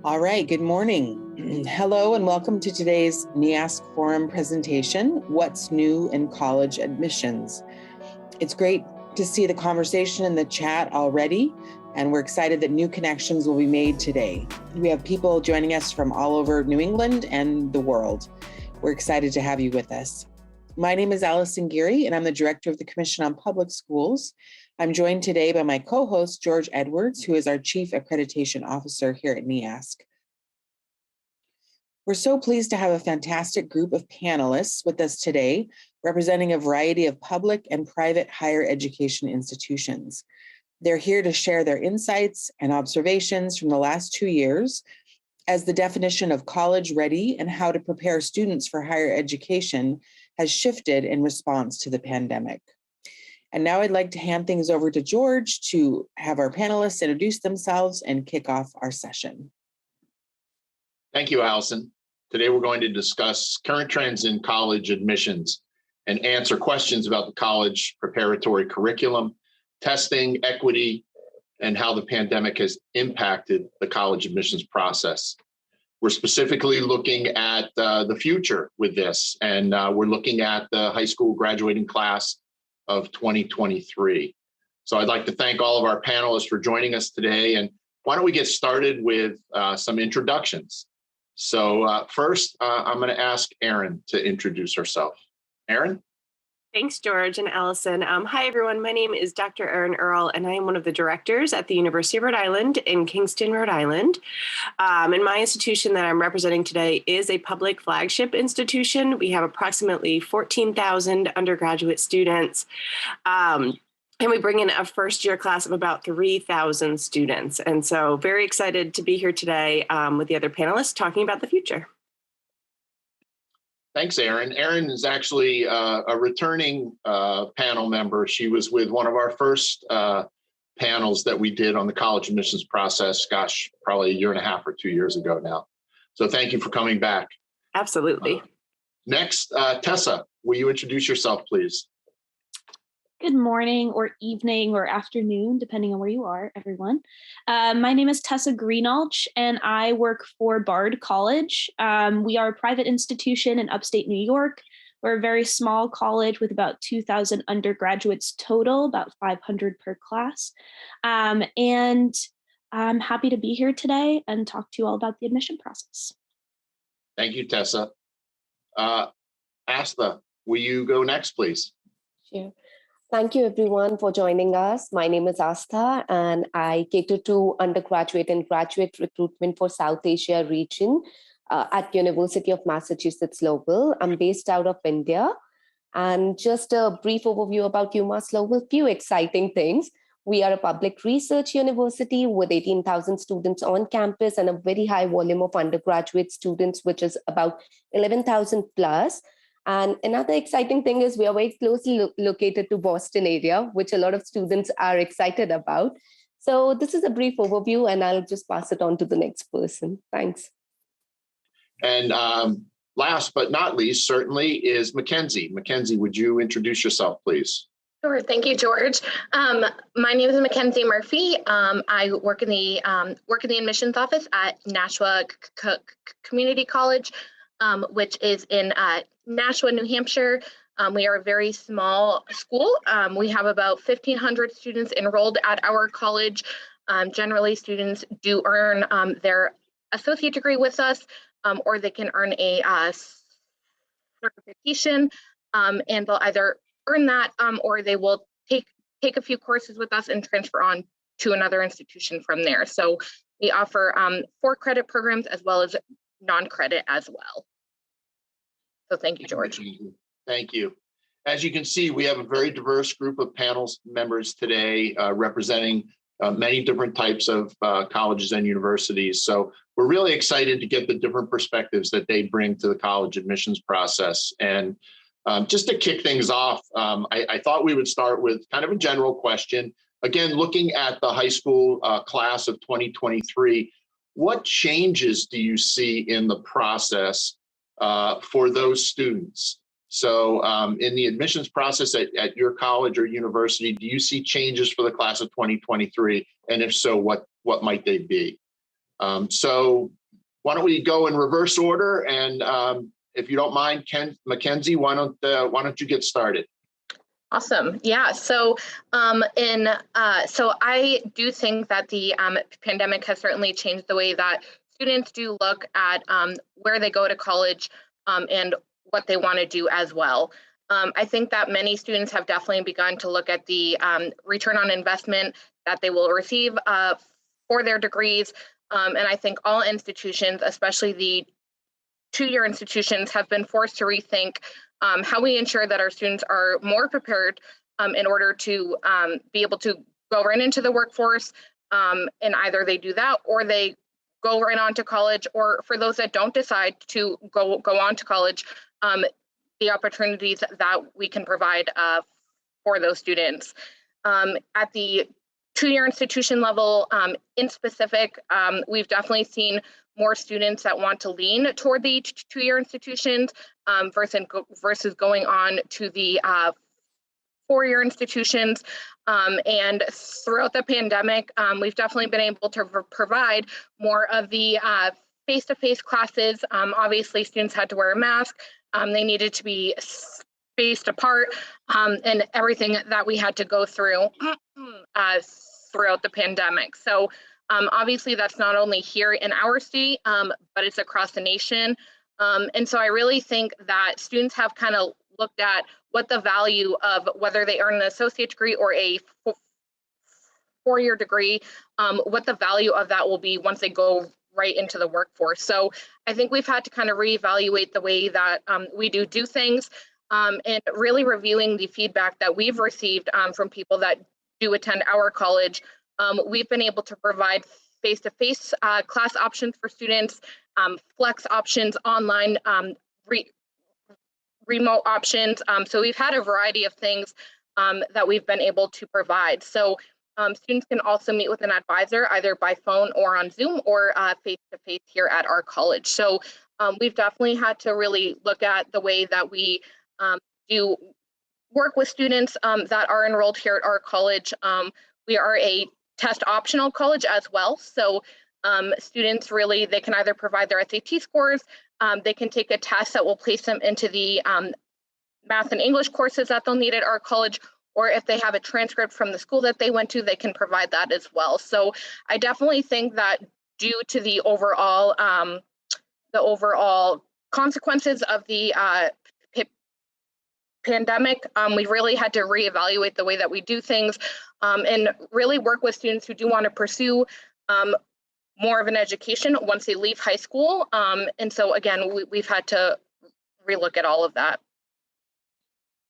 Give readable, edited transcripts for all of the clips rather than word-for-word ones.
All right, good morning. Hello and welcome to today's NEASC Forum presentation, What's New in College Admissions. It's great to see the conversation in the chat already, and we're excited that new connections will be made today. We have people joining us from all over New England and the world. We're excited to have you with us. My name is Allison Geary, and I'm the Director of the Commission on Public Schools. I'm joined today by my co-host, George Edwards, who is our Chief Accreditation Officer here at NEASC. We're so pleased to have a fantastic group of panelists with us today, representing a variety of public and private higher education institutions. They're here to share their insights and observations from the last 2 years as the definition of college ready and how to prepare students for higher education has shifted in response to the pandemic. And now I'd like to hand things over to George to have our panelists introduce themselves and kick off our session. Thank you, Allison. Today we're going to discuss current trends in college admissions and answer questions about the college preparatory curriculum, testing, equity, and how the pandemic has impacted the college admissions process. We're specifically looking at the future with this, and we're looking at the high school graduating class of 2023. So I'd like to thank all of our panelists for joining us today. And why don't we get started with some introductions? So first, I'm going to ask Erin to introduce herself. Erin? Thanks, George and Allison. Hi, everyone. My name is Dr. Erin Earle, and I am one of the directors at the University of Rhode Island in Kingston, Rhode Island. And my institution that I'm representing today is a public flagship institution. We have approximately 14,000 undergraduate students. And we bring in a first-year class of about 3,000 students. And so very excited to be here today with the other panelists talking about the future. Thanks, Erin. Erin is actually a returning panel member. She was with one of our first panels that we did on the college admissions process, gosh, probably a year and a half or 2 years ago now. So thank you for coming back. Absolutely. Next, Tessa, will you introduce yourself, please? Good morning or evening or afternoon, depending on where you are, everyone. My name is Tessa Greenhalgh, and I work for Bard College. We are a private institution in upstate New York. We're a very small college with about 2,000 undergraduates total, about 500 per class. And I'm happy to be here today and talk to you all about the admission process. Thank you, Tessa. Aastha, will you go next, please? Sure. Thank you, everyone, for joining us. My name is Aastha, and I cater to undergraduate and graduate recruitment for South Asia region at University of Massachusetts, Lowell. I'm based out of India. And just a brief overview about UMass Lowell, few exciting things. We are a public research university with 18,000 students on campus and a very high volume of undergraduate students, which is about 11,000 plus. And another exciting thing is we are very closely located to Boston area, which a lot of students are excited about. So this is a brief overview, and I'll just pass it on to the next person. Thanks. And last but not least, certainly, is Mackenzie. Mackenzie, would you introduce yourself, please? Sure. Thank you, George. My name is Mackenzie Murphy. I work in the admissions office at Nashua Community College, which is in Nashua, New Hampshire. We are a very small school. We have about 1,500 students enrolled at our college. Generally, students do earn their associate degree with us, or they can earn a certification, and they'll either earn that or they will take a few courses with us and transfer on to another institution from there. So we offer 4 credit programs as well as non-credit as well. So thank you, George. Thank you. As you can see, we have a very diverse group of panel members today representing many different types of colleges and universities. So we're really excited to get the different perspectives that they bring to the college admissions process. And just to kick things off, I thought we would start with kind of a general question. Again, looking at the high school class of 2023, what changes do you see in the process for those students? So in the admissions process at your college or university, do you see changes for the class of 2023? And if so, what might they be? So why don't we go in reverse order? And if you don't mind, Mackenzie, why don't you get started? Awesome. Yeah. So, so I do think that the pandemic has certainly changed the way that students do look at where they go to college and what they want to do as well. I think that many students have definitely begun to look at the return on investment that they will receive for their degrees. And I think all institutions, especially the two-year institutions, have been forced to rethink how we ensure that our students are more prepared in order to be able to go right into the workforce. And either they do that or they go right on to college, or for those that don't decide to go on to college, the opportunities that we can provide for those students. At the two-year institution level, in specific, we've definitely seen more students that want to lean toward the two-year institutions versus going on to the four-year institutions. And throughout the pandemic, we've definitely been able to provide more of the face-to-face classes. Obviously, students had to wear a mask. They needed to be spaced apart, and everything that we had to go through throughout the pandemic. So obviously that's not only here in our state, but it's across the nation. And so I really think that students have kind of looked at what the value of whether they earn an associate degree or a four-year degree, what the value of that will be once they go right into the workforce. So I think we've had to kind of reevaluate the way that we do things, and really reviewing the feedback that we've received from people that do attend our college. We've been able to provide face-to-face class options for students, flex options, online remote options. So we've had a variety of things that we've been able to provide. So students can also meet with an advisor either by phone or on Zoom or face-to-face here at our college. So we've definitely had to really look at the way that we do work with students that are enrolled here at our college. We are a test optional college as well. So students really, they can either provide their SAT scores, they can take a test that will place them into the math and English courses that they'll need at our college, or if they have a transcript from the school that they went to, they can provide that as well. So I definitely think that due to the overall consequences of the pandemic, we really had to reevaluate the way that we do things and really work with students who do want to pursue more of an education once they leave high school. And so again, we've had to relook at all of that.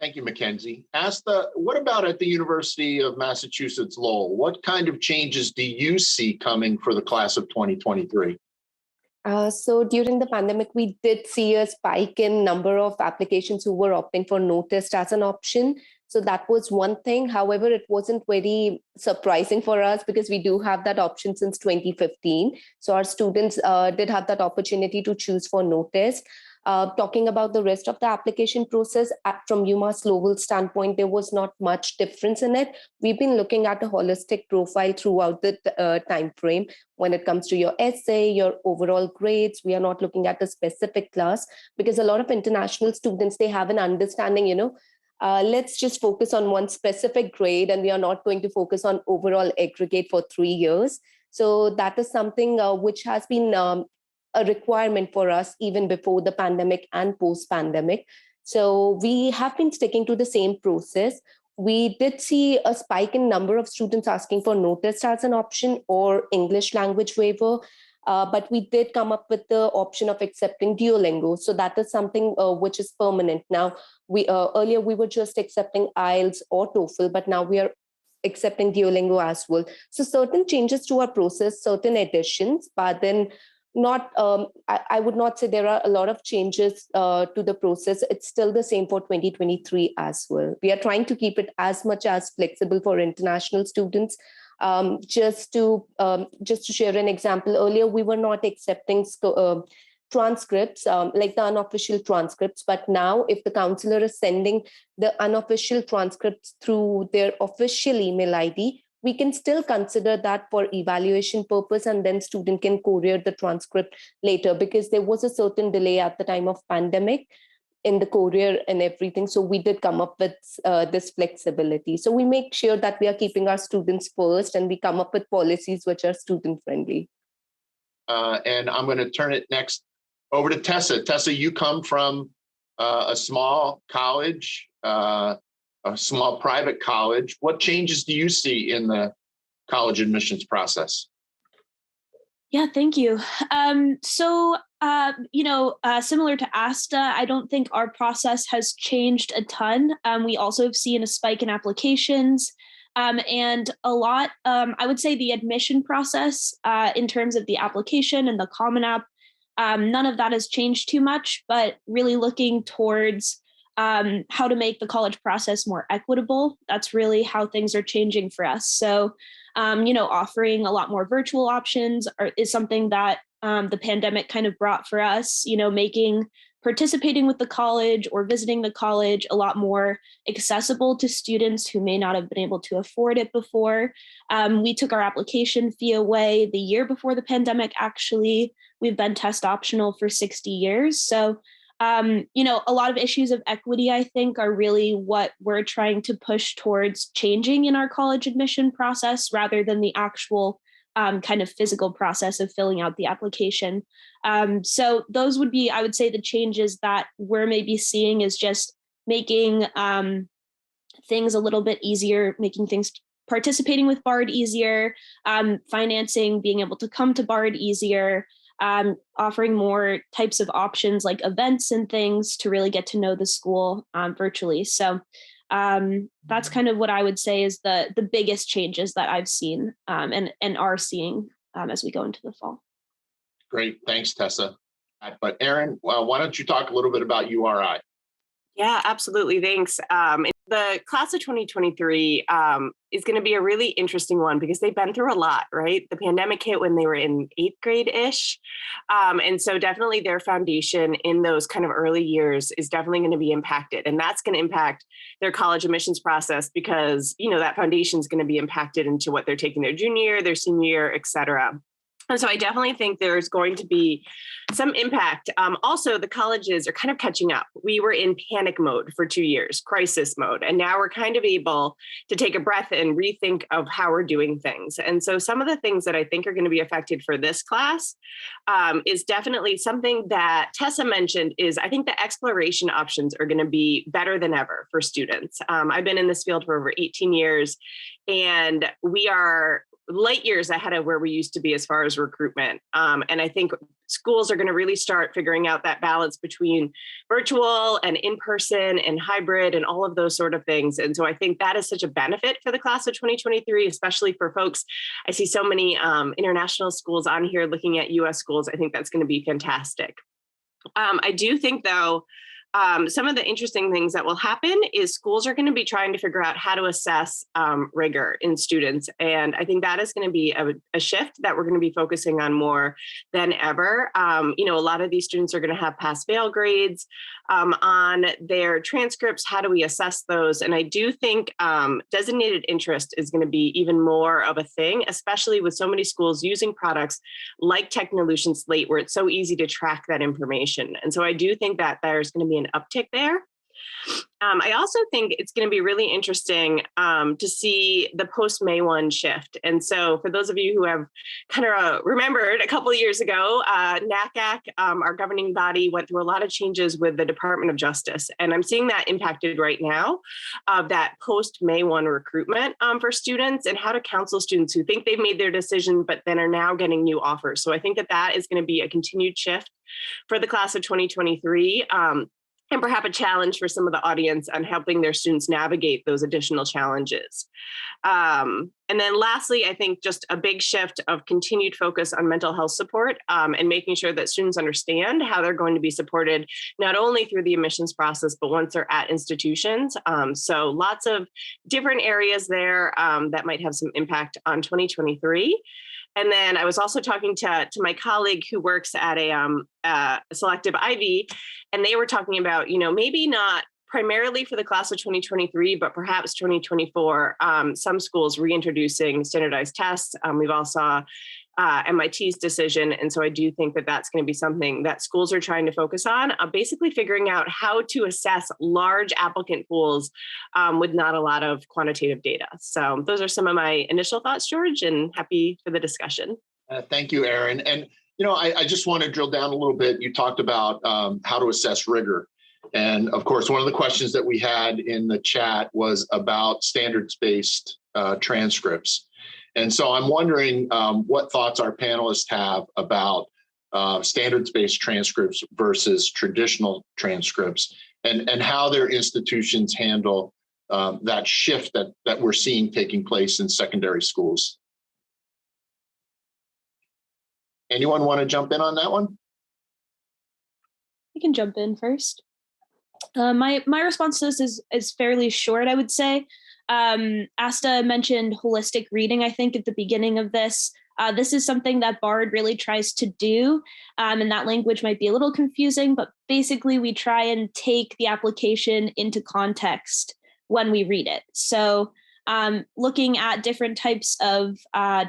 Thank you, Mackenzie. Aastha, what about at the University of Massachusetts Lowell? What kind of changes do you see coming for the class of 2023? So during the pandemic, we did see a spike in number of applications who were opting for no test as an option. So that was one thing. However, it wasn't very surprising for us because we do have that option since 2015. So our students did have that opportunity to choose for no test. Talking about the rest of the application process, from UMass Lowell standpoint, there was not much difference in it. We've been looking at a holistic profile throughout the time frame. When it comes to your essay, your overall grades, we are not looking at a specific class because a lot of international students, they have an understanding, let's just focus on one specific grade and we are not going to focus on overall aggregate for 3 years. So that is something which has been a requirement for us even before the pandemic and post-pandemic. So we have been sticking to the same process. We did see a spike in number of students asking for no test as an option or English language waiver, but we did come up with the option of accepting Duolingo. So that is something which is permanent. Now, earlier we were just accepting IELTS or TOEFL, but now we are accepting Duolingo as well. So certain changes to our process, certain additions, but then I would not say there are a lot of changes to the process. It's still the same for 2023 as well. We are trying to keep it as much as flexible for international students. Just to share an example, earlier we were not accepting transcripts, like the unofficial transcripts, but now if the counselor is sending the unofficial transcripts through their official email ID, we can still consider that for evaluation purpose, and then student can courier the transcript later, because there was a certain delay at the time of pandemic in the courier and everything. So we did come up with this flexibility. So we make sure that we are keeping our students first, and we come up with policies which are student friendly. And I'm going to turn it next over to Tessa. Tessa, you come from a small college, a small private college. What changes do you see in the college admissions process? Yeah, thank you. Similar to Aastha, I don't think our process has changed a ton. We also have seen a spike in applications. And a lot, I would say the admission process in terms of the application and the Common App, none of that has changed too much, but really looking towards how to make the college process more equitable. That's really how things are changing for us. So, offering a lot more virtual options is something that the pandemic kind of brought for us, making participating with the college or visiting the college a lot more accessible to students who may not have been able to afford it before. We took our application fee away the year before the pandemic, actually. We've been test optional for 60 years. So, a lot of issues of equity, I think, are really what we're trying to push towards changing in our college admission process, rather than the actual kind of physical process of filling out the application. So those would be, I would say, the changes that we're maybe seeing is just making things a little bit easier, making things participating with BARD easier, financing, being able to come to BARD easier, offering more types of options like events and things to really get to know the school virtually. So that's kind of what I would say is the biggest changes that I've seen and are seeing as we go into the fall. Great, thanks, Tessa. But Erin, why don't you talk a little bit about URI? Yeah, absolutely. Thanks. The class of 2023 is going to be a really interesting one because they've been through a lot, right? The pandemic hit when they were in 8th grade-ish. And so definitely their foundation in those kind of early years is definitely going to be impacted. And that's going to impact their college admissions process because, that foundation is going to be impacted into what they're taking their junior year, their senior year, et cetera. And so I definitely think there's going to be some impact. Also, the colleges are kind of catching up. We were in panic mode for 2 years, crisis mode, and now we're kind of able to take a breath and rethink of how we're doing things. And so some of the things that I think are going to be affected for this class is definitely something that Tessa mentioned is I think the exploration options are going to be better than ever for students. I've been in this field for over 18 years, and we are light years ahead of where we used to be as far as recruitment. And I think schools are going to really start figuring out that balance between virtual and in-person and hybrid and all of those sort of things. And so I think that is such a benefit for the class of 2023, especially for folks. I see so many international schools on here looking at US schools. I think that's going to be fantastic. I do think, though, some of the interesting things that will happen is schools are going to be trying to figure out how to assess rigor in students. And I think that is going to be a shift that we're going to be focusing on more than ever. A lot of these students are going to have pass-fail grades on their transcripts. How do we assess those? And I do think designated interest is going to be even more of a thing, especially with so many schools using products like Technolution Slate, where it's so easy to track that information. And so I do think that there's going to be an uptick there. I also think it's going to be really interesting to see the post-May 1 shift. And so for those of you who have kind of remembered a couple of years ago, NEACAC, our governing body, went through a lot of changes with the Department of Justice. And I'm seeing that impacted right now, that post-May 1 recruitment for students and how to counsel students who think they've made their decision, but then are now getting new offers. So I think that is going to be a continued shift for the class of 2023. And perhaps a challenge for some of the audience on helping their students navigate those additional challenges. And then lastly, I think just a big shift of continued focus on mental health support and making sure that students understand how they're going to be supported, not only through the admissions process, but once they're at institutions. So lots of different areas there that might have some impact on 2023. And then I was also talking to my colleague who works at a selective Ivy, and they were talking about, maybe not primarily for the class of 2023, but perhaps 2024, some schools reintroducing standardized tests. We've all saw MIT's decision. And so I do think that that's going to be something that schools are trying to focus on, basically figuring out how to assess large applicant pools with not a lot of quantitative data. So those are some of my initial thoughts, George, and happy for the discussion. Thank you, Erin. And, you know, I just want to drill down a little bit. You talked about how to assess rigor. And of course, one of the questions that we had in the chat was about standards-based transcripts. And so I'm wondering what thoughts our panelists have about standards-based transcripts versus traditional transcripts, and how their institutions handle that shift that we're seeing taking place in secondary schools. Anyone want to jump in on that one? I can jump in first. My response to this is fairly short, I would say. Aastha mentioned holistic reading, I think, at the beginning of this. This is something that BARD really tries to do, and that language might be a little confusing, but basically we try and take the application into context when we read it. So looking at different types of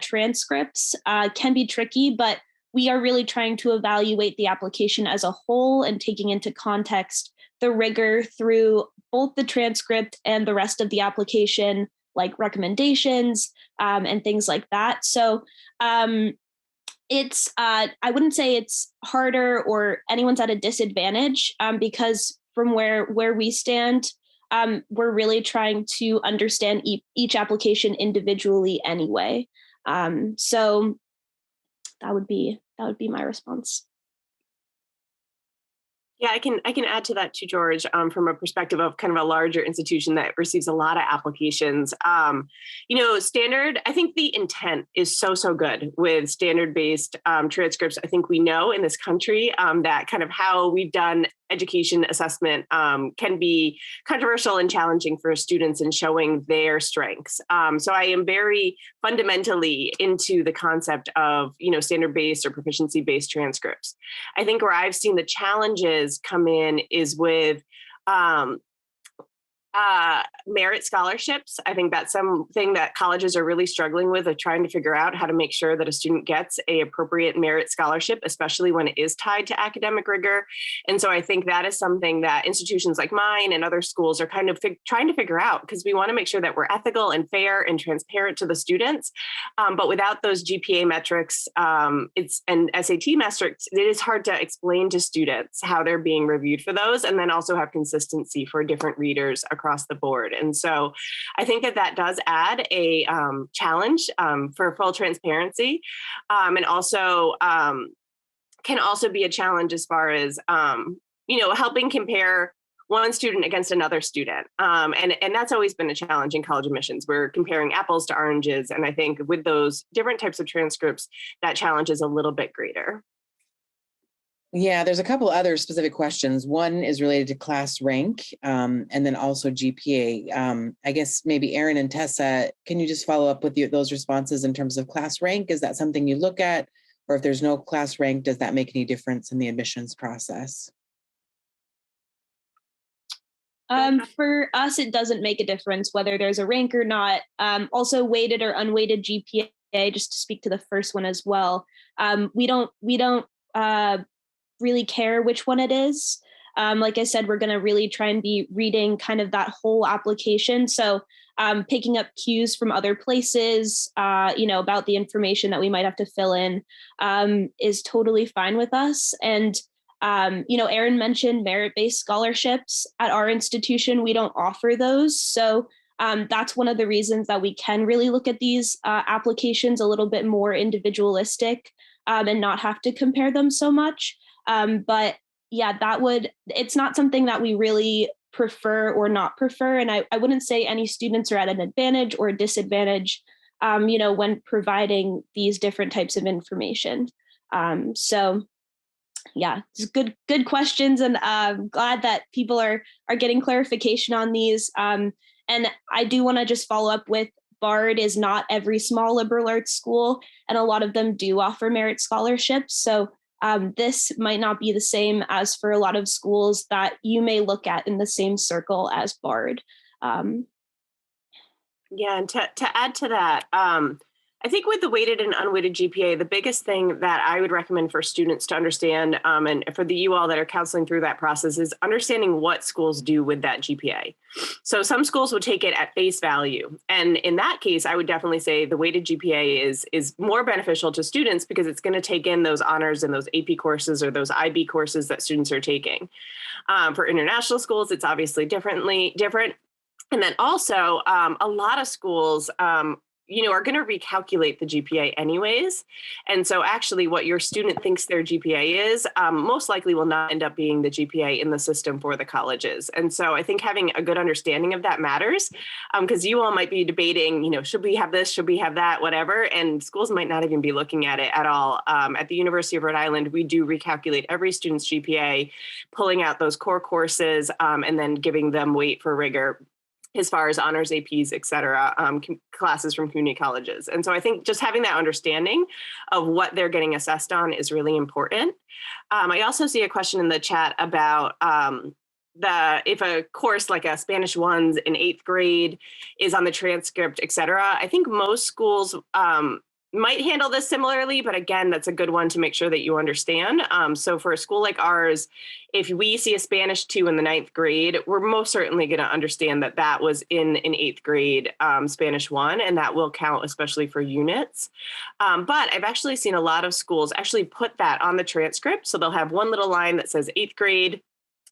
transcripts can be tricky, but we are really trying to evaluate the application as a whole and taking into context the rigor through both the transcript and the rest of the application, like recommendations and things like that. So it's, I wouldn't say it's harder or anyone's at a disadvantage because from where we stand, we're really trying to understand each application individually anyway. So that would be my response. Yeah, I can add to that too, George, from a perspective of kind of a larger institution that receives a lot of applications. You know, standard, I think the intent is so good with standard-based transcripts. I think we know in this country that kind of how we've done education assessment can be controversial and challenging for students in showing their strengths. So I am very fundamentally into the concept of, you know, standard-based or proficiency-based transcripts. I think where I've seen the challenges come in is with merit scholarships. I think that's something that colleges are really struggling with, of trying to figure out how to make sure that a student gets an appropriate merit scholarship, especially when it is tied to academic rigor. And so I think that is something that institutions like mine and other schools are kind of trying to figure out, because we want to make sure that we're ethical and fair and transparent to the students. But without those GPA metrics and SAT metrics, it is hard to explain to students how they're being reviewed for those, and then also have consistency for different readers across the board. And so I think that does add a challenge for full transparency, and also can also be a challenge as far as, you know, helping compare one student against another student. And that's always been a challenge in college admissions. We're comparing apples to oranges. And I think with those different types of transcripts, that challenge is a little bit greater. Yeah, there's a couple other specific questions. One is related to class rank, and then also GPA. I guess maybe Erin and Tessa, can you just follow up with those responses in terms of class rank? Is that something you look at? Or if there's no class rank, does that make any difference in the admissions process? For us, it doesn't make a difference whether there's a rank or not. Also, weighted or unweighted GPA, just to speak to the first one as well. We don't really care which one it is. Like I said, we're going to really try and be reading kind of that whole application. So picking up cues from other places, you know, about the information that we might have to fill in is totally fine with us. And, you know, Erin mentioned merit-based scholarships. At our institution, we don't offer those. So that's one of the reasons that we can really look at these applications a little bit more individualistic and not have to compare them so much. But yeah, it's not something that we really prefer or not prefer. And I wouldn't say any students are at an advantage or a disadvantage, you know, when providing these different types of information. So yeah, it's good questions. And I'm glad that people are getting clarification on these. And I do want to just follow up with, BARD is not every small liberal arts school, and a lot of them do offer merit scholarships. So This might not be the same as for a lot of schools that you may look at in the same circle as BARD. Yeah, and to add to that, I think with the weighted and unweighted GPA, the biggest thing that I would recommend for students to understand, and for you all that are counseling through that process, is understanding what schools do with that GPA. So some schools would take it at face value. And in that case, I would definitely say the weighted GPA is more beneficial to students because it's going to take in those honors and those AP courses or those IB courses that students are taking. For international schools, it's obviously different. And then also a lot of schools, are going to recalculate the GPA anyways. And so actually what your student thinks their GPA is most likely will not end up being the GPA in the system for the colleges. And so I think having a good understanding of that matters because you all might be debating, should we have this, should we have that, whatever, and schools might not even be looking at it at all. At the University of Rhode Island, we do recalculate every student's GPA, pulling out those core courses and then giving them weight for rigor as far as honors, APs, et cetera, classes from community colleges. And so I think just having that understanding of what they're getting assessed on is really important. I also see a question in the chat about if a course like a Spanish 1s in 8th grade is on the transcript, et cetera. I think most schools might handle this similarly, but again, that's a good one to make sure that you understand. So for a school like ours, if we see a Spanish 2 in the 9th grade, we're most certainly going to understand that that was in an 8th grade Spanish 1, and that will count, especially for units. But I've actually seen a lot of schools actually put that on the transcript. So they'll have one little line that says 8th grade,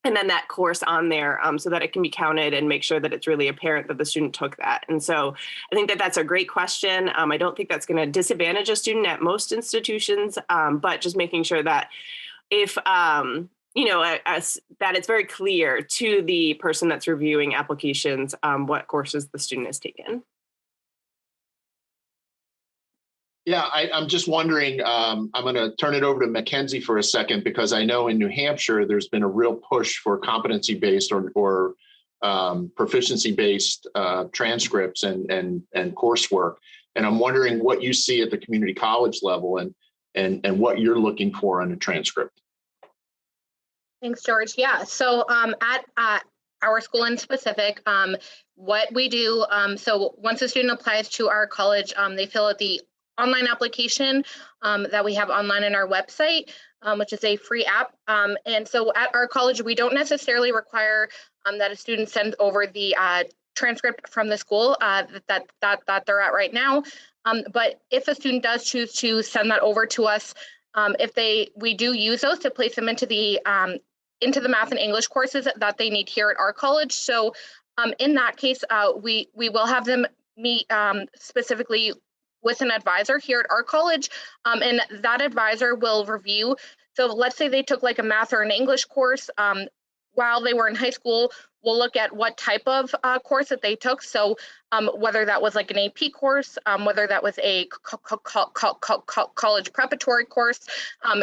and then that course on there so that it can be counted and make sure that it's really apparent that the student took that. And so I think that that's a great question. I don't think that's going to disadvantage a student at most institutions, but just making sure that if, that it's very clear to the person that's reviewing applications what courses the student has taken. Yeah, I'm just wondering, I'm going to turn it over to Mackenzie for a second, because I know in New Hampshire, there's been a real push for competency-based or proficiency-based transcripts and coursework. And I'm wondering what you see at the community college level and what you're looking for in a transcript. Thanks, George. Yeah, so at our school in specific, what we do, so once a student applies to our college, they fill out the online application that we have online on our website, which is a free app. And so at our college, we don't necessarily require that a student sends over the transcript from the school that they're at right now. But if a student does choose to send that over to us, we do use those to place them into the math and English courses that they need here at our college. So in that case, we will have them meet specifically with an advisor here at our college, and that advisor will review. So let's say they took like a math or an English course while they were in high school. We'll look at what type of course that they took. So whether that was like an AP course, whether that was a college preparatory course,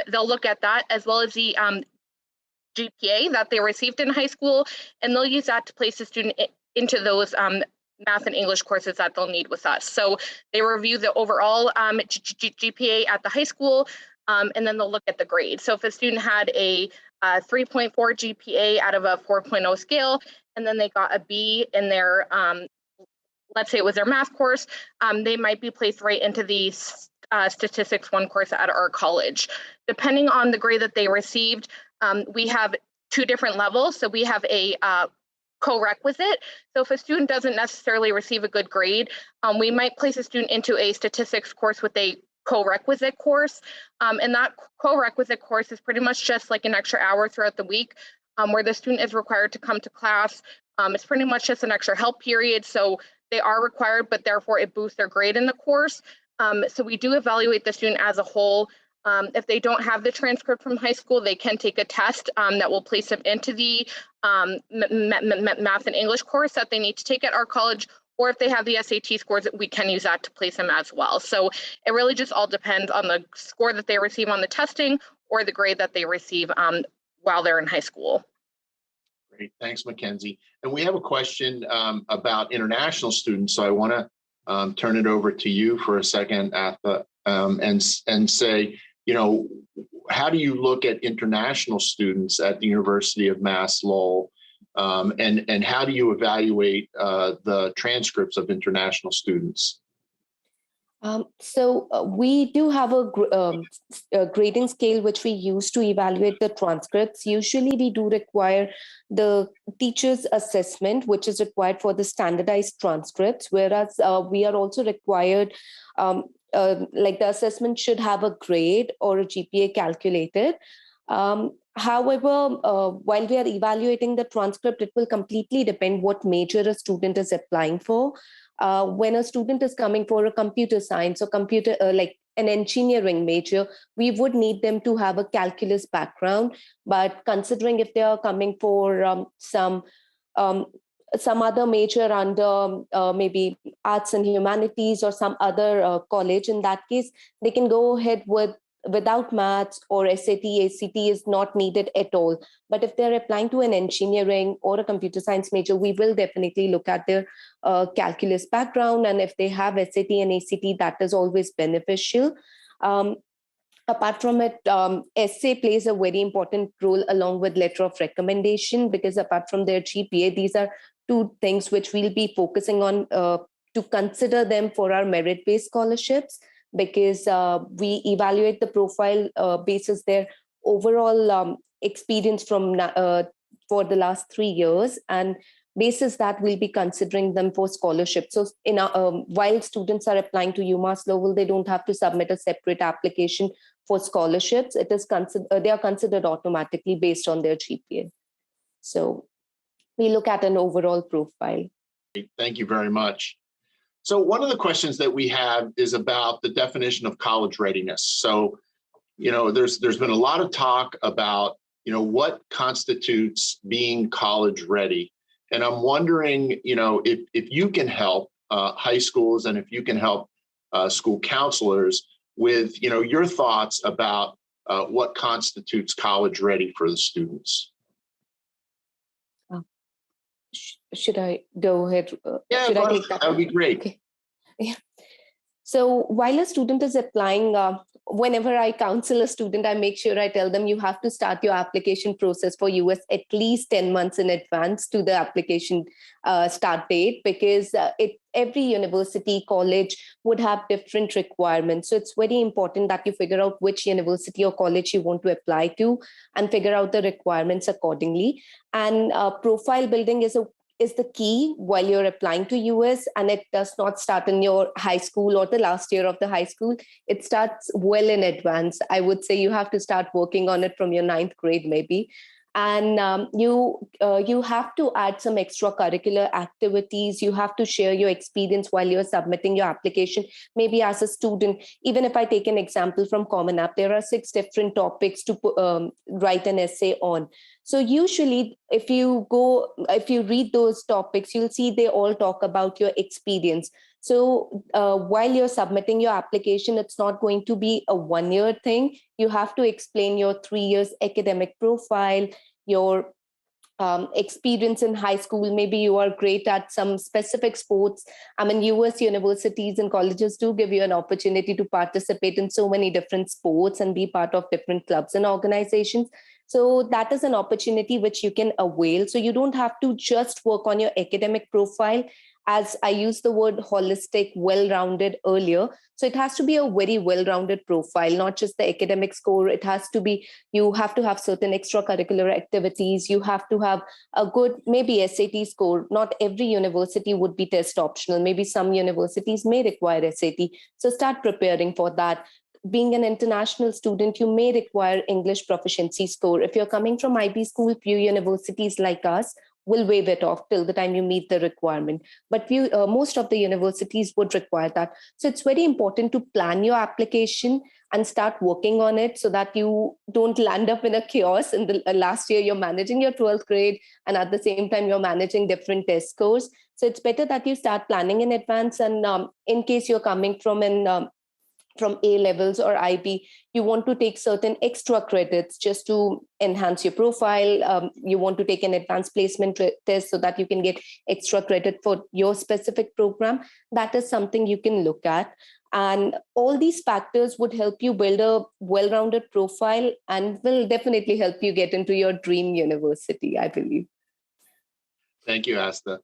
they'll look at that, as well as the GPA that they received in high school, and they'll use that to place the student into those math and English courses that they'll need with us. So they review the overall GPA at the high school, and then they'll look at the grade. So if a student had a 3.4 GPA out of a 4.0 scale, and then they got a B in their, let's say it was their math course, they might be placed right into the Statistics 1 course at our college. Depending on the grade that they received, we have 2 different levels. So we have a co-requisite. So if a student doesn't necessarily receive a good grade, we might place a student into a statistics course with a co-requisite course. And that co-requisite course is pretty much just like an extra hour throughout the week where the student is required to come to class. It's pretty much just an extra help period. So they are required, but therefore it boosts their grade in the course. So we do evaluate the student as a whole. If they don't have the transcript from high school, they can take a test that will place them into the math and English course that they need to take at our college, or if they have the SAT scores, we can use that to place them as well. So it really just all depends on the score that they receive on the testing or the grade that they receive while they're in high school. Great, thanks, Mackenzie. And we have a question about international students. So I want to turn it over to you for a second, Aastha, and say, how do you look at international students at the University of Mass Lowell? And how do you evaluate the transcripts of international students? We do have a grading scale which we use to evaluate the transcripts. Usually we do require the teacher's assessment, which is required for the standardized transcripts, whereas we are also required, like the assessment should have a grade or a GPA calculated. However, while we are evaluating the transcript, it will completely depend what major a student is applying for. When a student is coming for a computer science or like an engineering major, we would need them to have a calculus background. But considering if they are coming for some other major under maybe arts and humanities or some other college, in that case, they can go ahead without maths or SAT. ACT is not needed at all. But if they're applying to an engineering or a computer science major, we will definitely look at their calculus background. And if they have SAT and ACT, that is always beneficial. Apart from it, essay plays a very important role along with letter of recommendation, because apart from their GPA, these are two things which we'll be focusing on to consider them for our merit-based scholarships, because we evaluate the profile basis their overall experience from for the last 3 years, and basis that we'll be considering them for scholarship. So while students are applying to UMass Lowell, they don't have to submit a separate application for scholarships. It is they are considered automatically based on their GPA. So we look at an overall profile. Thank you very much. So one of the questions that we have is about the definition of college readiness. So, there's been a lot of talk about, what constitutes being college ready. And I'm wondering, if you can help high schools and if you can help school counselors with, your thoughts about what constitutes college ready for the students. Should I go ahead? Yeah, should I take that? That would be great. Okay. Yeah. So while a student is applying, whenever I counsel a student, I make sure I tell them you have to start your application process for US at least 10 months in advance to the application start date, because every university, college would have different requirements. So it's very important that you figure out which university or college you want to apply to and figure out the requirements accordingly. And profile building is the key while you're applying to US, and it does not start in your high school or the last year of the high school. It starts well in advance. I would say you have to start working on it from your 9th grade maybe. And you have to add some extracurricular activities. You have to share your experience while you're submitting your application. Maybe as a student, even if I take an example from Common App, there are 6 different topics to write an essay on. So usually, if you read those topics, you'll see they all talk about your experience. So while you're submitting your application, it's not going to be a 1-year thing. You have to explain your 3 years academic profile, your experience in high school. Maybe you are great at some specific sports. I mean, US universities and colleges do give you an opportunity to participate in so many different sports and be part of different clubs and organizations. So that is an opportunity which you can avail. So you don't have to just work on your academic profile, as I used the word holistic, well-rounded earlier. So it has to be a very well-rounded profile, not just the academic score. It has to be, you have to have certain extracurricular activities. You have to have a good, maybe SAT score. Not every university would be test optional. Maybe some universities may require SAT. So start preparing for that. Being an international student, you may require English proficiency score. If you're coming from IB school, few universities like us will waive it off till the time you meet the requirement. But most of the universities would require that. So it's very important to plan your application and start working on it so that you don't land up in a chaos. In the last year, you're managing your 12th grade, and at the same time, you're managing different test scores. So it's better that you start planning in advance. And in case you're coming from from A levels or IB, you want to take certain extra credits just to enhance your profile. You want to take an advanced placement test so that you can get extra credit for your specific program. That is something you can look at. And all these factors would help you build a well-rounded profile and will definitely help you get into your dream university, I believe. Thank you, Aastha.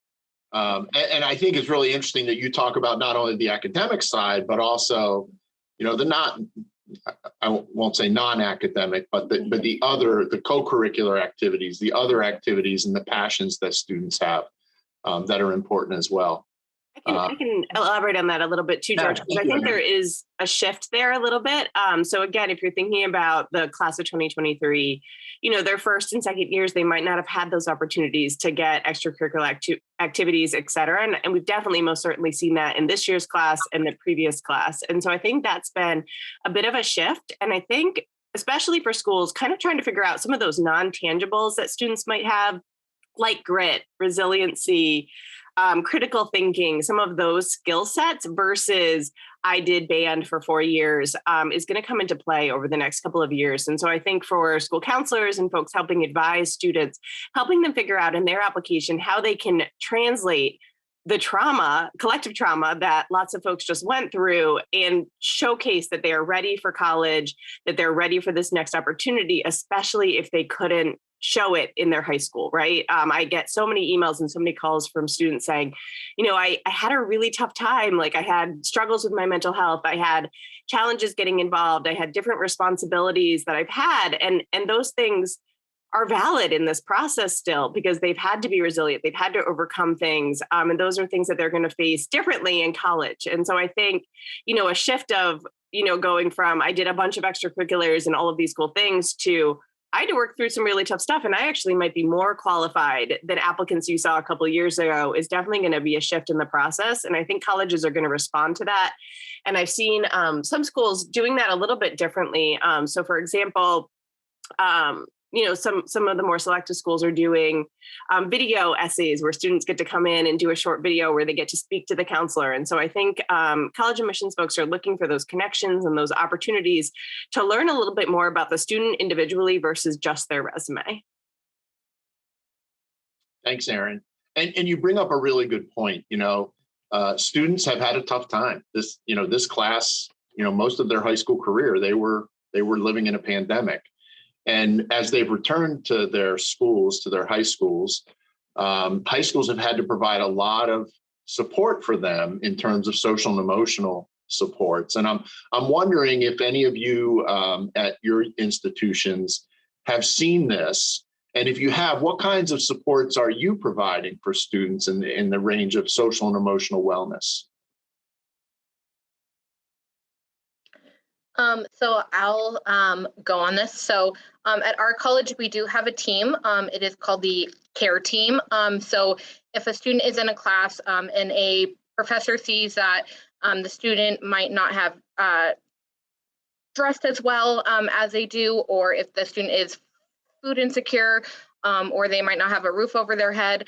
And I think it's really interesting that you talk about not only the academic side, but also, I won't say non-academic, but the co-curricular activities, the other activities and the passions that students have that are important as well. I can elaborate on that a little bit too, George, because I think there is a shift there a little bit. So again, if you're thinking about the class of 2023, their first and second years, they might not have had those opportunities to get extracurricular activities, et cetera. And we've definitely most certainly seen that in this year's class and the previous class. And so I think that's been a bit of a shift. And I think, especially for schools, kind of trying to figure out some of those non-tangibles that students might have, like grit, resiliency, critical thinking, some of those skill sets versus I did band for 4 years is going to come into play over the next couple of years. And so I think for school counselors and folks helping advise students, helping them figure out in their application how they can translate the trauma, collective trauma that lots of folks just went through and showcase that they are ready for college, that they're ready for this next opportunity, especially if they couldn't show it in their high school, right? I get so many emails and so many calls from students saying, I had a really tough time. Like I had struggles with my mental health. I had challenges getting involved. I had different responsibilities that I've had. And those things are valid in this process still because they've had to be resilient. They've had to overcome things. And those are things that they're going to face differently in college. And so I think, a shift of, going from I did a bunch of extracurriculars and all of these cool things to I had to work through some really tough stuff, and I actually might be more qualified than applicants you saw a couple of years ago is definitely going to be a shift in the process. And I think colleges are going to respond to that. And I've seen some schools doing that a little bit differently. So for example, some of the more selective schools are doing video essays where students get to come in and do a short video where they get to speak to the counselor. And so I think college admissions folks are looking for those connections and those opportunities to learn a little bit more about the student individually versus just their resume. Thanks, Erin. And you bring up a really good point. Students have had a tough time. This class, most of their high school career, they were living in a pandemic. And as they've returned to their schools, to their high schools have had to provide a lot of support for them in terms of social and emotional supports. And I'm wondering if any of you at your institutions have seen this. And if you have, what kinds of supports are you providing for students in the range of social and emotional wellness? So I'll go on this. So at our college, we do have a team. It is called the CARE team. So if a student is in a class and a professor sees that the student might not have dressed as well as they do, or if the student is food insecure, or they might not have a roof over their head,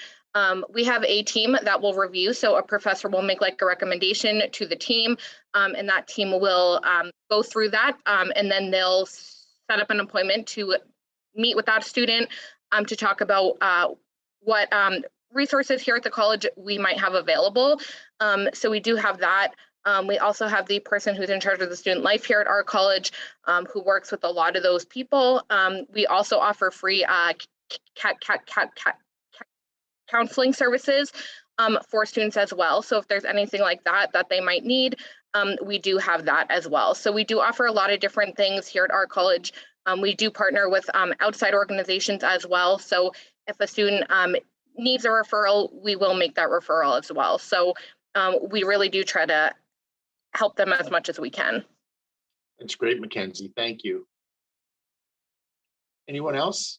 we have a team that will review. So a professor will make like a recommendation to the team, and that team will go through that, and then they'll set up an appointment to meet with that student to talk about what resources here at the college we might have available. So we do have that. We also have the person who's in charge of the student life here at our college, who works with a lot of those people. We also offer free counseling services for students as well. So if there's anything like that they might need, we do have that as well. So we do offer a lot of different things here at our college. We do partner with outside organizations as well. So if a student needs a referral, we will make that referral as well. So we really do try to help them as much as we can. That's great, Mackenzie. Thank you. Anyone else?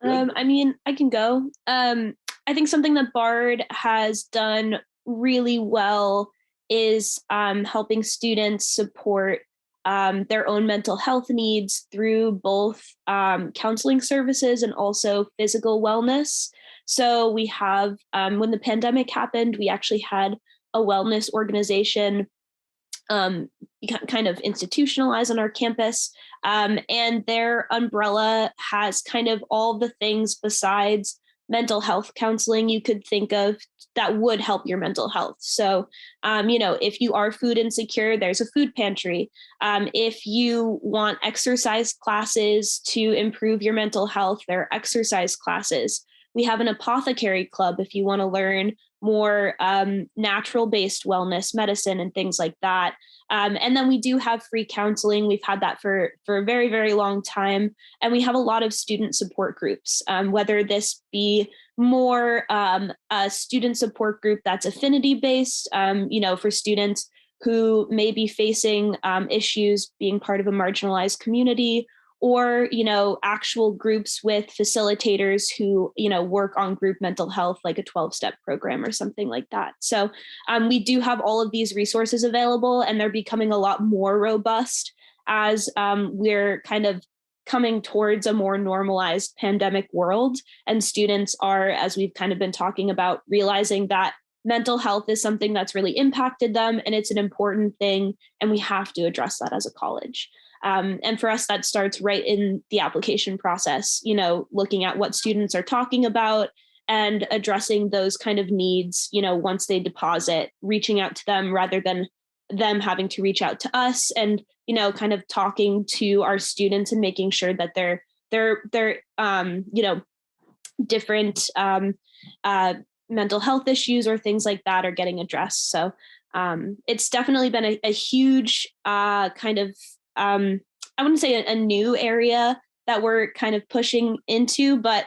I can go. I think something that BARD has done really well is helping students support their own mental health needs through both counseling services and also physical wellness. So we have, when the pandemic happened, we actually had a wellness organization kind of institutionalized on our campus. And their umbrella has kind of all the things besides mental health counseling you could think of that would help your mental health. So, if you are food insecure, there's a food pantry. If you want exercise classes to improve your mental health, there are exercise classes. We have an apothecary club if you want to learn more natural-based wellness medicine and things like that. And then we do have free counseling. We've had that for a very, very long time. And we have a lot of student support groups, whether this be more a student support group that's affinity-based, for students who may be facing issues being part of a marginalized community, or, actual groups with facilitators who, work on group mental health, like a 12-step program or something like that. So we do have all of these resources available, and they're becoming a lot more robust as we're kind of coming towards a more normalized pandemic world. And students are, as we've kind of been talking about, realizing that mental health is something that's really impacted them, and it's an important thing, and we have to address that as a college. And for us, that starts right in the application process, looking at what students are talking about and addressing those kind of needs, once they deposit, reaching out to them rather than them having to reach out to us, and, kind of talking to our students and making sure that they're different mental health issues or things like that are getting addressed. So it's definitely been a huge kind of, I wouldn't say a new area that we're kind of pushing into, but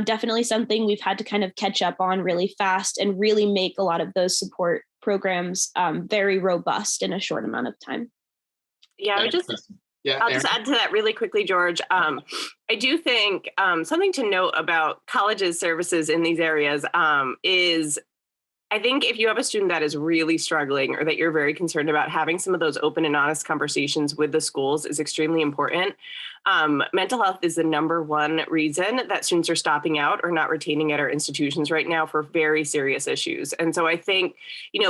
definitely something we've had to kind of catch up on really fast and really make a lot of those support programs very robust in a short amount of time. Yeah, I'll just add to that really quickly, George. I do think something to note about colleges' services in these areas is, I think if you have a student that is really struggling or that you're very concerned about, having some of those open and honest conversations with the schools is extremely important. Mental health is the number one reason that students are stopping out or not retaining at our institutions right now for very serious issues. And so I think,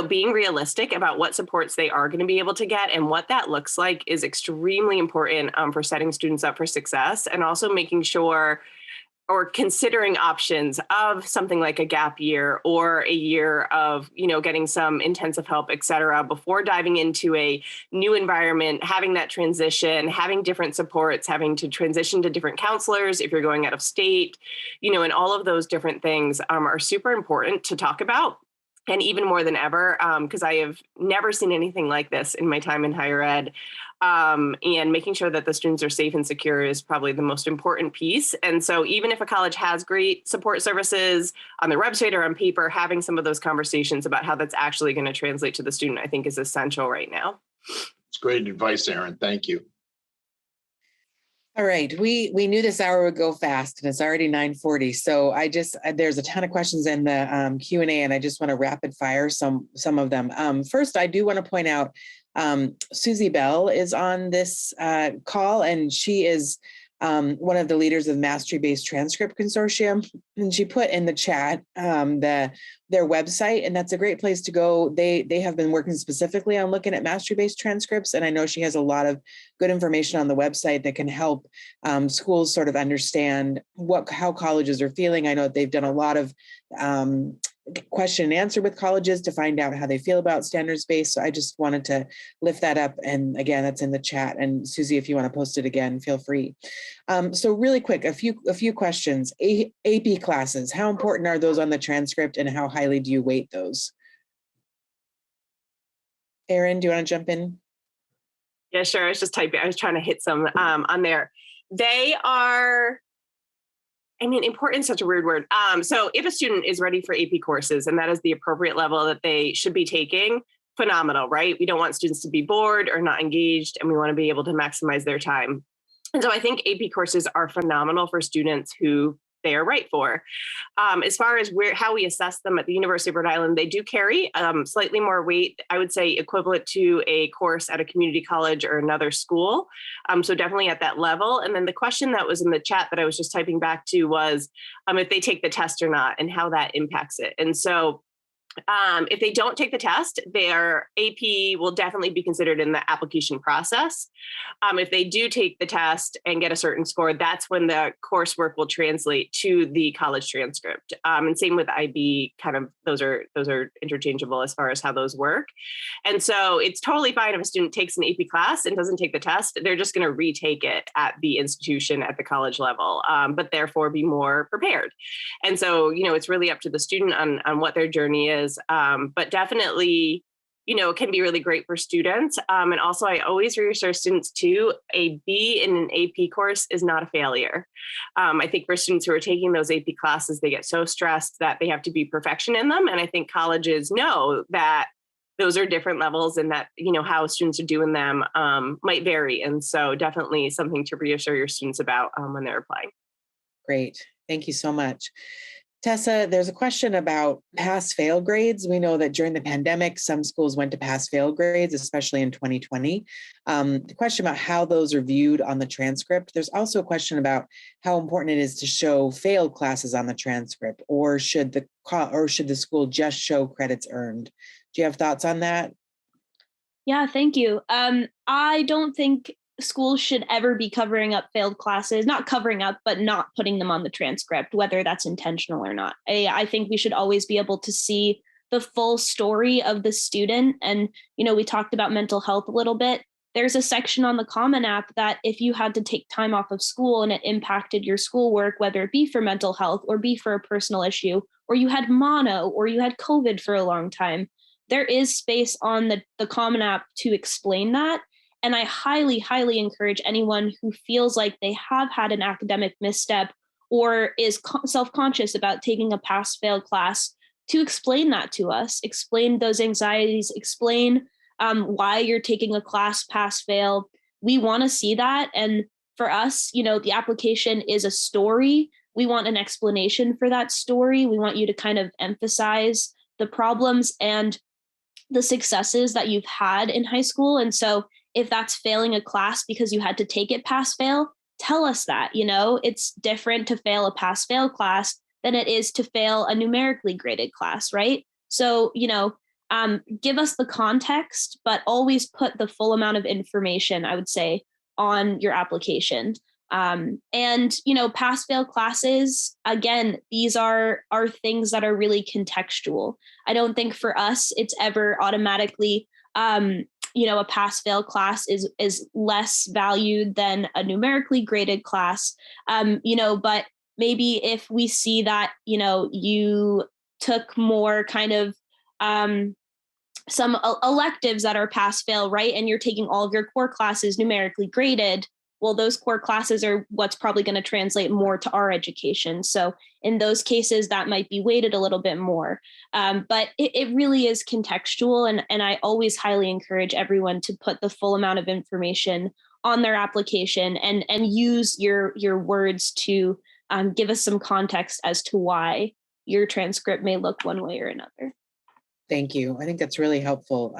being realistic about what supports they are going to be able to get and what that looks like is extremely important for setting students up for success, and also making sure or considering options of something like a gap year or a year of, getting some intensive help, et cetera, before diving into a new environment, having that transition, having different supports, having to transition to different counselors if you're going out of state, and all of those different things are super important to talk about. And even more than ever, because I have never seen anything like this in my time in higher ed. And making sure that the students are safe and secure is probably the most important piece. And so even if a college has great support services on their website or on paper, having some of those conversations about how that's actually going to translate to the student, I think, is essential right now. It's great advice, Erin. Thank you. All right, we knew this hour would go fast, and it's already 9:40. So there's a ton of questions in the Q&A, and I just want to rapid fire some of them. First, I do want to point out Susie Bell is on this call, and she is one of the leaders of the Mastery-Based Transcript Consortium, and she put in the chat their website, and that's a great place to go. They have been working specifically on looking at mastery-based transcripts, and I know she has a lot of good information on the website that can help schools sort of understand how colleges are feeling. I know they've done a lot of question and answer with colleges to find out how they feel about standards-based. So I just wanted to lift that up. And again, that's in the chat. And Susie, if you want to post it again, feel free. So really quick, a few questions. AP classes, how important are those on the transcript, and how highly do you weight those? Erin, do you want to jump in? Yeah, sure. I was just typing. I was trying to hit some on there. They are, important is such a weird word. So if a student is ready for AP courses and that is the appropriate level that they should be taking, phenomenal, right? We don't want students to be bored or not engaged, and we want to be able to maximize their time. And so I think AP courses are phenomenal for students who they are right for. As far as how we assess them at the University of Rhode Island, they do carry slightly more weight, I would say equivalent to a course at a community college or another school. So definitely at that level. And then the question that was in the chat that I was just typing back to was if they take the test or not and how that impacts it. And so If they don't take the test, their AP will definitely be considered in the application process. If they do take the test and get a certain score, that's when the coursework will translate to the college transcript. And same with IB, kind of those are interchangeable as far as how those work. And so it's totally fine if a student takes an AP class and doesn't take the test. They're just going to retake it at the institution at the college level, but therefore be more prepared. And so, it's really up to the student on what their journey is. But definitely, it can be really great for students. And also, I always reassure students too, a B in an AP course is not a failure. I think for students who are taking those AP classes, they get so stressed that they have to be perfection in them. And I think colleges know that those are different levels and that, how students are doing them might vary. And so definitely something to reassure your students about when they're applying. Great. Thank you so much. Tessa, there's a question about pass-fail grades. We know that during the pandemic, some schools went to pass-fail grades, especially in 2020. The question about how those are viewed on the transcript. There's also a question about how important it is to show failed classes on the transcript, or should the school just show credits earned? Do you have thoughts on that? Yeah, thank you. I don't think schools should ever be covering up failed classes, not covering up, but not putting them on the transcript, whether that's intentional or not. I think we should always be able to see the full story of the student. And, we talked about mental health a little bit. There's a section on the Common App that if you had to take time off of school and it impacted your schoolwork, whether it be for mental health or be for a personal issue, or you had mono or you had COVID for a long time, there is space on the Common App to explain that. And I highly, highly encourage anyone who feels like they have had an academic misstep or is self-conscious about taking a pass-fail class to explain that to us, explain those anxieties, explain why you're taking a class pass-fail. We want to see that. And for us, the application is a story. We want an explanation for that story. We want you to kind of emphasize the problems and the successes that you've had in high school. And so if that's failing a class because you had to take it pass-fail, tell us that. It's different to fail a pass-fail class than it is to fail a numerically graded class, right? So, give us the context, but always put the full amount of information, I would say, on your application. And, pass-fail classes, again, these are things that are really contextual. I don't think for us, it's ever automatically, a pass-fail class is less valued than a numerically graded class, but maybe if we see that, you took more kind of some electives that are pass-fail, right? And you're taking all of your core classes numerically graded. Well, those core classes are what's probably going to translate more to our education. So in those cases, that might be weighted a little bit more. But it really is contextual. And I always highly encourage everyone to put the full amount of information on their application and use your words to give us some context as to why your transcript may look one way or another. Thank you. I think that's really helpful.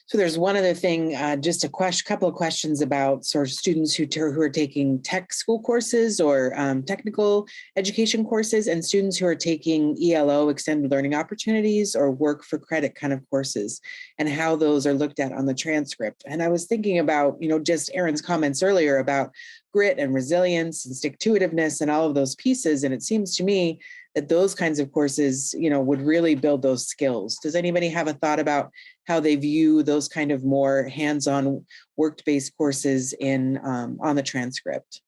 So there's one other thing, just a couple of questions about sort of students who are taking tech school courses or technical education courses, and students who are taking ELO, extended learning opportunities, or work for credit kind of courses, and how those are looked at on the transcript. And I was thinking about, just Erin's comments earlier about grit and resilience and stick-to-itiveness and all of those pieces. And it seems to me that those kinds of courses, would really build those skills. Does anybody have a thought about how they view those kind of more hands-on work-based courses on the transcript?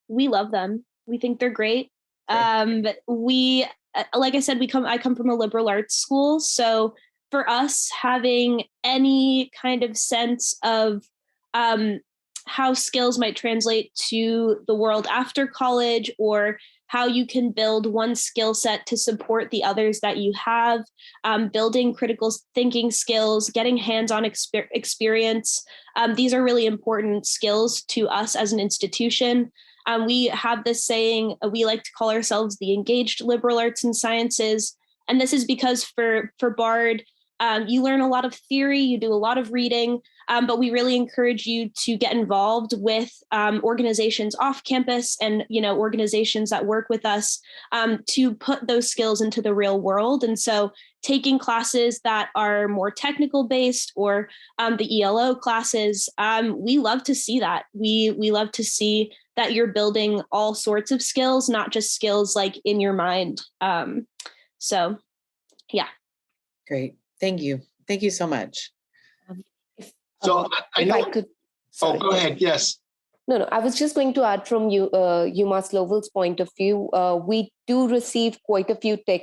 We love them. We think they're great. But we, like I said, I come from a liberal arts school. So for us, having any kind of sense of how skills might translate to the world after college, or how you can build one skill set to support the others that you have, building critical thinking skills, getting hands-on experience. These are really important skills to us as an institution. We have this saying, we like to call ourselves the engaged liberal arts and sciences. And this is because for BARD, you learn a lot of theory, you do a lot of reading, but we really encourage you to get involved with organizations off campus and, organizations that work with us to put those skills into the real world. And so taking classes that are more technical based or the ELO classes, we love to see that. We love to see that you're building all sorts of skills, not just skills like in your mind. So, yeah. Great. Thank you. Thank you so much. So I know. Sorry. Oh, go ahead. Yes. No, I was just going to add from UMass Lowell's point of view. We do receive quite a few tech,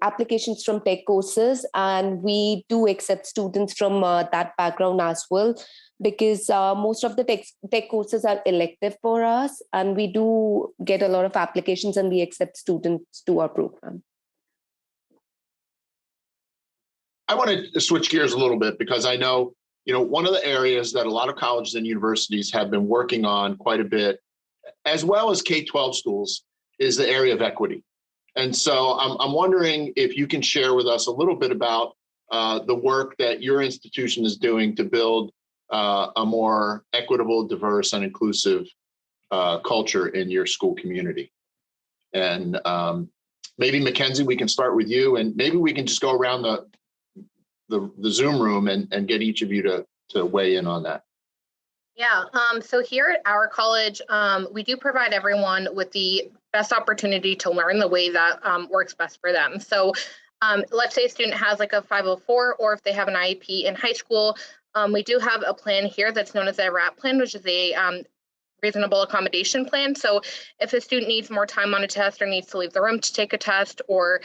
applications from tech courses, and we do accept students from that background as well, because most of the tech courses are elective for us, and we do get a lot of applications and we accept students to our program. I want to switch gears a little bit because I know, one of the areas that a lot of colleges and universities have been working on quite a bit, as well as K-12 schools, is the area of equity. And so I'm wondering if you can share with us a little bit about the work that your institution is doing to build a more equitable, diverse, and inclusive culture in your school community. And maybe Mackenzie, we can start with you, and maybe we can just go around the Zoom room and get each of you to weigh in on that. Yeah, so here at our college, we do provide everyone with the best opportunity to learn the way that works best for them. So let's say a student has like a 504, or if they have an IEP in high school, we do have a plan here that's known as a RAP plan, which is a reasonable accommodation plan. So if a student needs more time on a test or needs to leave the room to take a test, or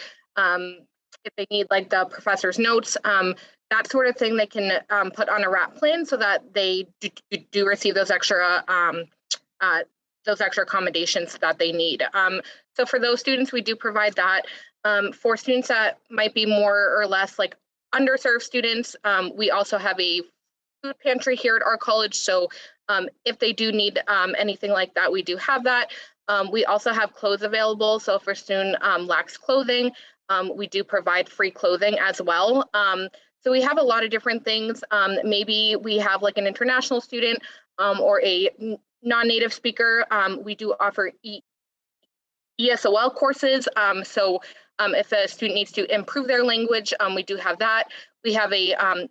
if they need like the professor's notes, that sort of thing, they can put on a RAP plan so that they do receive those extra accommodations that they need. So for those students, we do provide that. For students that might be more or less like underserved students, we also have a food pantry here at our college. So if they do need anything like that, we do have that. We also have clothes available. So if a student lacks clothing, we do provide free clothing as well. So we have a lot of different things. Maybe we have like an international student or a non-native speaker. We do offer ESOL courses. So if a student needs to improve their language, we do have that. We have a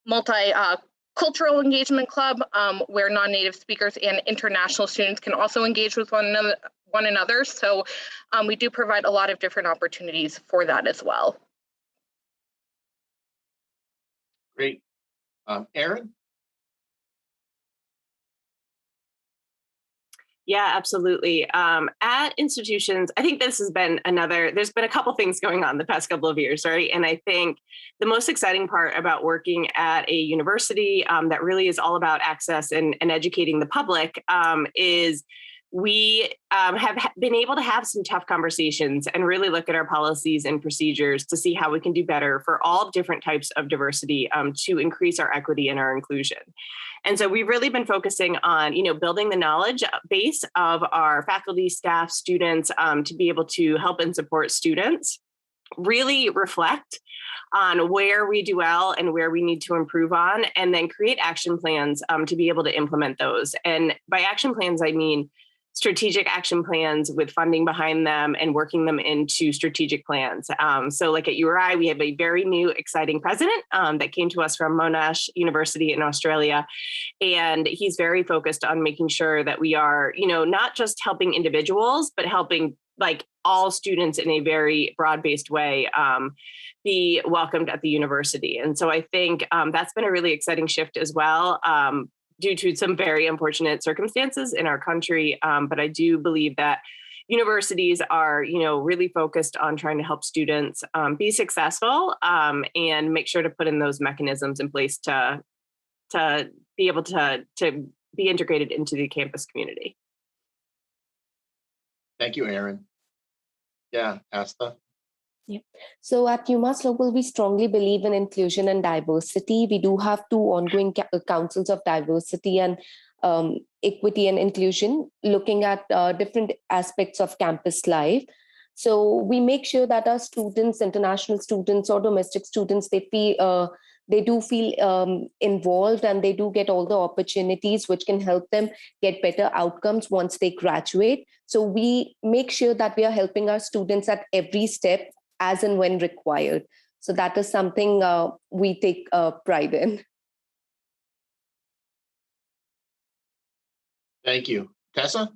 multi-cultural engagement club where non-native speakers and international students can also engage with one another. So we do provide a lot of different opportunities for that as well. Great. Erin? Yeah, absolutely. At institutions, I think this has been there's been a couple things going on the past couple of years, right? And I think the most exciting part about working at a university that really is all about access and educating the public is we have been able to have some tough conversations and really look at our policies and procedures to see how we can do better for all different types of diversity to increase our equity and our inclusion. And so we've really been focusing on, building the knowledge base of our faculty, staff, students to be able to help and support students, really reflect on where we do well and where we need to improve on, and then create action plans to be able to implement those. And by action plans, I mean strategic action plans with funding behind them and working them into strategic plans. So like at URI, we have a very new, exciting president that came to us from Monash University in Australia. And he's very focused on making sure that we are, not just helping individuals, but helping like all students in a very broad-based way be welcomed at the university. And so I think that's been a really exciting shift as well. Due to some very unfortunate circumstances in our country. But I do believe that universities are, really focused on trying to help students be successful and make sure to put in those mechanisms in place to be able to be integrated into the campus community. Thank you, Erin. Yeah, Aastha. Yeah. So at UMass Lowell, we strongly believe in inclusion and diversity. We do have 2 ongoing councils of diversity and equity and inclusion, looking at different aspects of campus life. So we make sure that our students, international students or domestic students, they they do feel involved, and they do get all the opportunities which can help them get better outcomes once they graduate. So we make sure that we are helping our students at every step as and when required. So that is something we take pride in. Thank you. Tessa?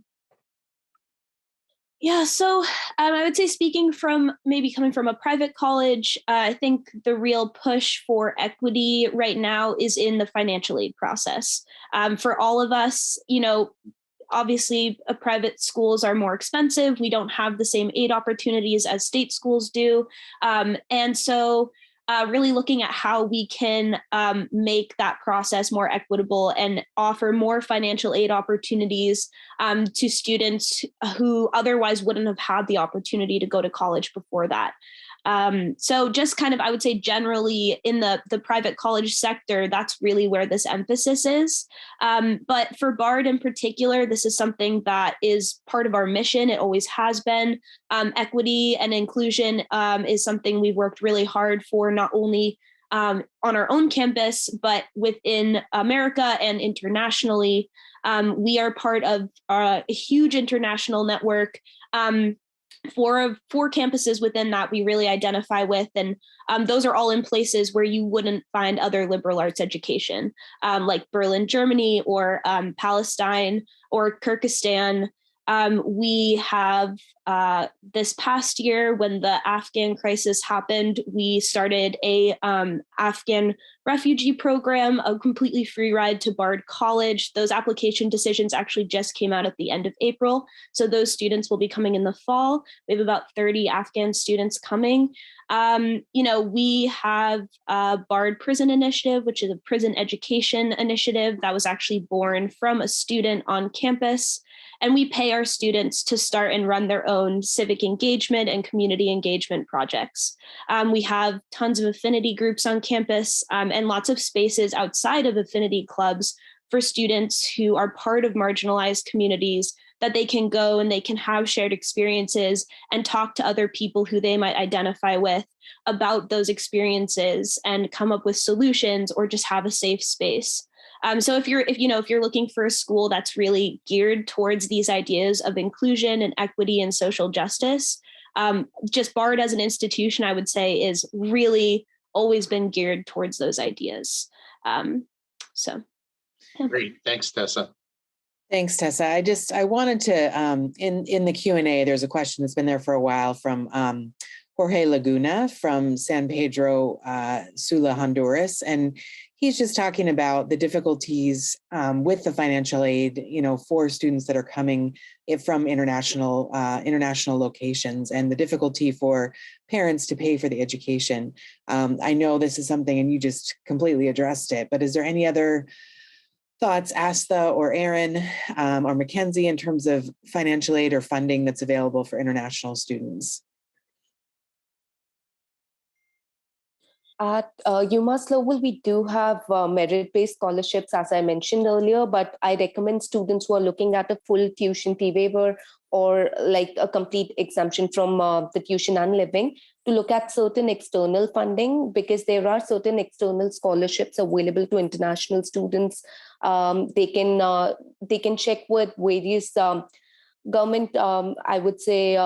Yeah, so I would say, speaking from maybe coming from a private college, I think the real push for equity right now is in the financial aid process. For all of us, obviously private schools are more expensive. We don't have the same aid opportunities as state schools do. And so really looking at how we can make that process more equitable and offer more financial aid opportunities to students who otherwise wouldn't have had the opportunity to go to college before that. So just kind of, I would say generally in the private college sector, that's really where this emphasis is. But for BARD in particular, this is something that is part of our mission. It always has been. Equity and inclusion is something we've worked really hard for, not only on our own campus, but within America and internationally. We are part of a huge international network. Four campuses within that we really identify with, and those are all in places where you wouldn't find other liberal arts education, like Berlin, Germany, or Palestine, or Kyrgyzstan. We have this past year, when the Afghan crisis happened, we started a Afghan refugee program, a completely free ride to BARD College. Those application decisions actually just came out at the end of April. So those students will be coming in the fall. We have about 30 Afghan students coming. We have a BARD Prison Initiative, which is a prison education initiative that was actually born from a student on campus. And we pay our students to start and run their own civic engagement and community engagement projects. We have tons of affinity groups on campus and lots of spaces outside of affinity clubs for students who are part of marginalized communities, that they can go and they can have shared experiences and talk to other people who they might identify with about those experiences and come up with solutions, or just have a safe space. So if you're looking for a school that's really geared towards these ideas of inclusion and equity and social justice, just BARD as an institution, I would say, is really always been geared towards those ideas. Yeah. Great, thanks, Tessa. Thanks, Tessa. I wanted to, in the Q&A, there's a question that's been there for a while from Jorge Laguna from San Pedro Sula, Honduras. And he's just talking about the difficulties with the financial aid, for students that are coming from international locations, and the difficulty for parents to pay for the education. I know this is something, and you just completely addressed it, but is there any other thoughts, Aastha or Erin or Mackenzie, in terms of financial aid or funding that's available for international students? At UMass Lowell, we do have merit-based scholarships, as I mentioned earlier, but I recommend students who are looking at a full tuition fee waiver, or like a complete exemption from the tuition and living, to look at certain external funding, because there are certain external scholarships available to international students. They can check with various government, I would say,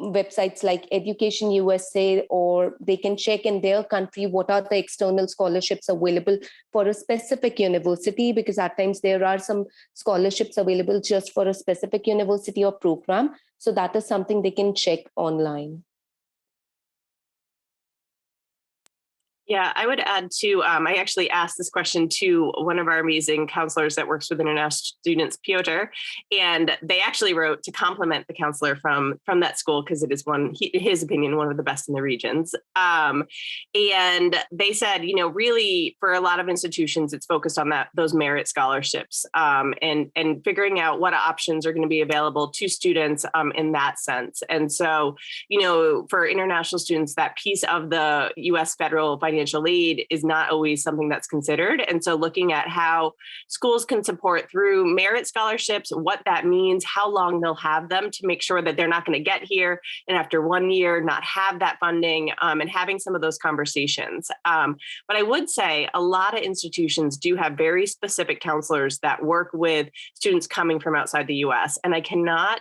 websites like Education USA, or they can check in their country what are the external scholarships available for a specific university, because at times there are some scholarships available just for a specific university or program. So that is something they can check online. Yeah, I would add too, I actually asked this question to one of our amazing counselors that works with international students, Piotr, and they actually wrote to compliment the counselor from that school, because it is his opinion, one of the best in the regions. And they said, really for a lot of institutions, it's focused on those merit scholarships and figuring out what options are going to be available to students in that sense. And so, for international students, that piece of the U.S. federal financial financial aid is not always something that's considered. And so looking at how schools can support through merit scholarships, what that means, how long they'll have them to make sure that they're not going to get here and after 1 year not have that funding, and having some of those conversations. But I would say a lot of institutions do have very specific counselors that work with students coming from outside the US. And I cannot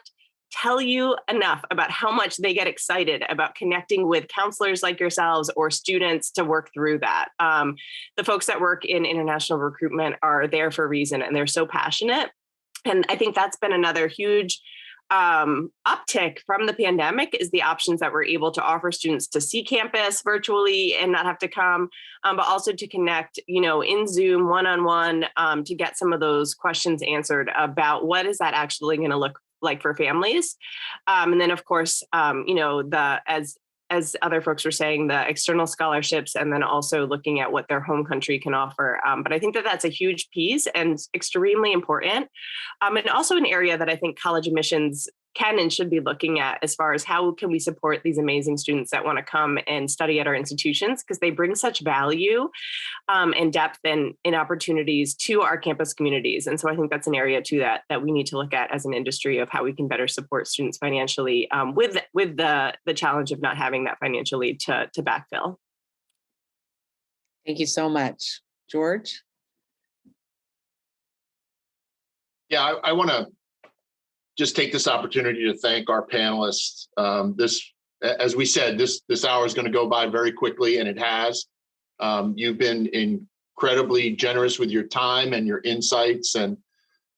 tell you enough about how much they get excited about connecting with counselors like yourselves or students to work through that. The folks that work in international recruitment are there for a reason, and they're so passionate. And I think that's been another huge uptick from the pandemic, is the options that we're able to offer students to see campus virtually and not have to come, but also to connect, in Zoom one-on-one, to get some of those questions answered about what is that actually going to look like for families. And then of course, as other folks were saying, the external scholarships, and then also looking at what their home country can offer. But I think that that's a huge piece and extremely important. And also an area that I think college admissions can and should be looking at, as far as how can we support these amazing students that want to come and study at our institutions, because they bring such value and depth and opportunities to our campus communities. And so I think that's an area too that we need to look at as an industry, of how we can better support students financially, with the challenge of not having that financial aid to backfill. Thank you so much. George? Yeah, I want to just take this opportunity to thank our panelists. As we said, this hour is going to go by very quickly, and it has. You've been incredibly generous with your time and your insights. And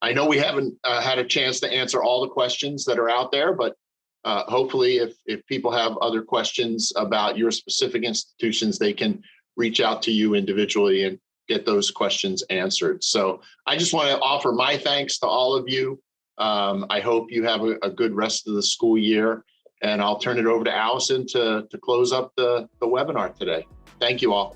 I know we haven't had a chance to answer all the questions that are out there, but hopefully if people have other questions about your specific institutions, they can reach out to you individually and get those questions answered. So I just want to offer my thanks to all of you. I hope you have a good rest of the school year, and I'll turn it over to Allison to close up the webinar today. Thank you all.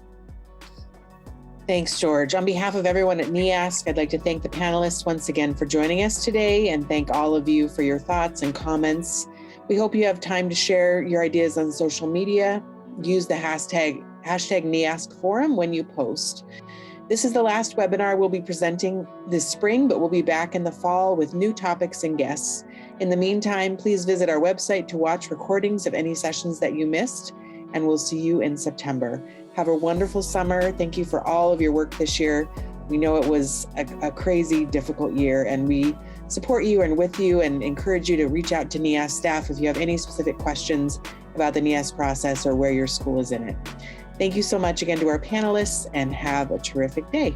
Thanks, George. On behalf of everyone at NEASC, I'd like to thank the panelists once again for joining us today, and thank all of you for your thoughts and comments. We hope you have time to share your ideas on social media. Use the hashtag NEASC Forum when you post. This is the last webinar we'll be presenting this spring, but we'll be back in the fall with new topics and guests. In the meantime, please visit our website to watch recordings of any sessions that you missed, and we'll see you in September. Have a wonderful summer. Thank you for all of your work this year. We know it was a crazy, difficult year, and we support you and with you, and encourage you to reach out to NEASC staff if you have any specific questions about the NEASC process or where your school is in it. Thank you so much again to our panelists, and have a terrific day.